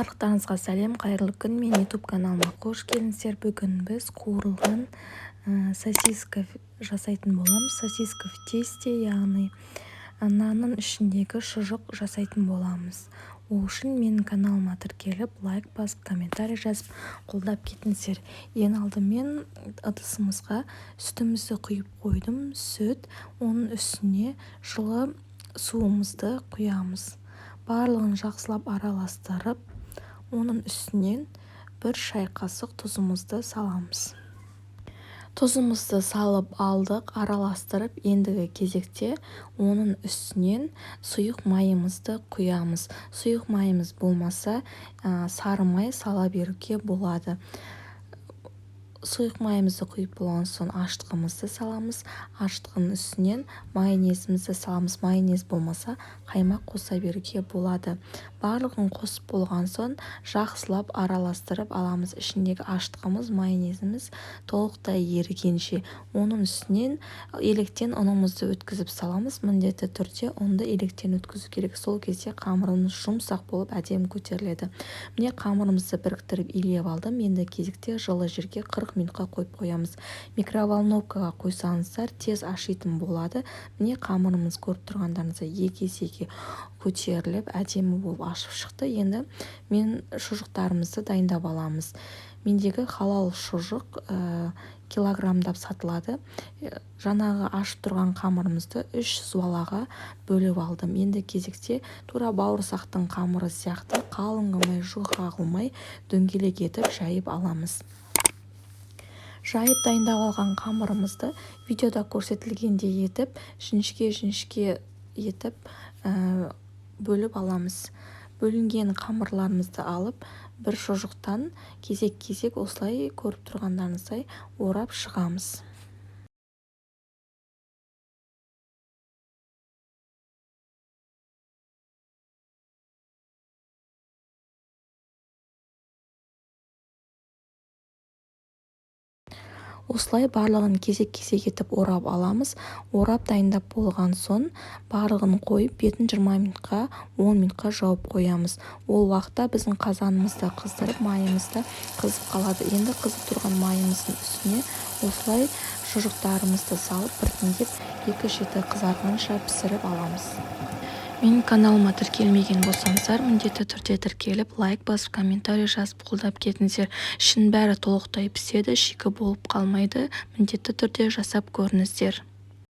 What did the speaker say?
Барлықтарыңызға сәлем, қайырлы күн. Мен YouTube каналыма қош келдіңіздер. Бүгін біз қуырылған сосиска жасайтын боламыз. Сосиска в тесте, яғни нанның ішіндегі шұжық жасайтын боламыз. Ол үшін менің каналыма тіркеліп, лайк басып, комментарий жазып, қолдап кетіңіздер. Ең алдымен ыдысымызға сүтімізді құйып қойдым. Сүт, оның үстіне жылы суымызды құямыз. Барлығын жақсылап араластырып, оның үстінен 1 шай қасық тұзымызды саламыз. Тұзымызды салып алдық, араластырып, ендігі кезекте оның үстінен сұйық майымызды құямыз. Сұйық майымыз болмаса, сары май сала беруге болады. Сұйық майымызды құйып болған соң аштығымызды саламыз. Аштығының үстінен майонезімізді саламыз. Майонез болмаса, қаймақ қоса беруге болады. Барлығын қосып болған соң жақсылап араластырып аламыз. Ішіндегі аштығымыз, майонезіміз толықтай ерігенше. Оның үстінен електен ұнымызды өткізіп саламыз. Міндетті түрде ұнды електен өткізу керек. Сол кезде қамырымыз жұмсақ болып әдемі көтеріледі. Міне қамырымызды біріктіріп илеп алдым. Енді кезекте жылы жерге 40 минутқа қойып қоямыз. Микроволновкаға қойсаңыздар тез ашитын болады. Міне қамырымыз көріп тұрғандарыңыздай есе көтеріліп әдемі болып ашып шықты. Енді мен шұжықтарымызды дайындап аламыз. Мендегі халал шұжық килограммдап сатылады. Жаңағы ашып тұрған қамырымызды 300 балаға бөліп алдым. Енді кезекте тура бауырсақтың қамыры сияқты қалың қылмай, жұқа қылмай дөңгелек етіп жайып аламыз. Жайып дайындап алған қамырымызды видеода көрсетілгендей етіп, жіңішке етіп бөліп аламыз. Бөлінген қамырларымызды алып, бір шұжықтан кезек осылай көріп тұрғандарыңыздай орап шығамыз. Осылай барлығын кезек етіп орап аламыз. Орап дайындап болған соң барлығын қойып, бетін 20 минутқа, 10 минутқа жауып қоямыз. Ол уақытта біздің қазанымызды қыздырып, майымызды қызып қалады. Енді қызып тұрған майымыздың үстіне осылай шұжықтарымызды салып, біртіндеп 2 шеті қызарғанша пісіріп аламыз. Менің каналыма тіркелмеген болсаңыздар, міндетті түрде тіркеліп, лайк басып, комментарий жазып, қолдап кетіңіздер. Ішін бәрі толықтай піседі, шикі болып қалмайды. Міндетті түрде жасап көріңіздер.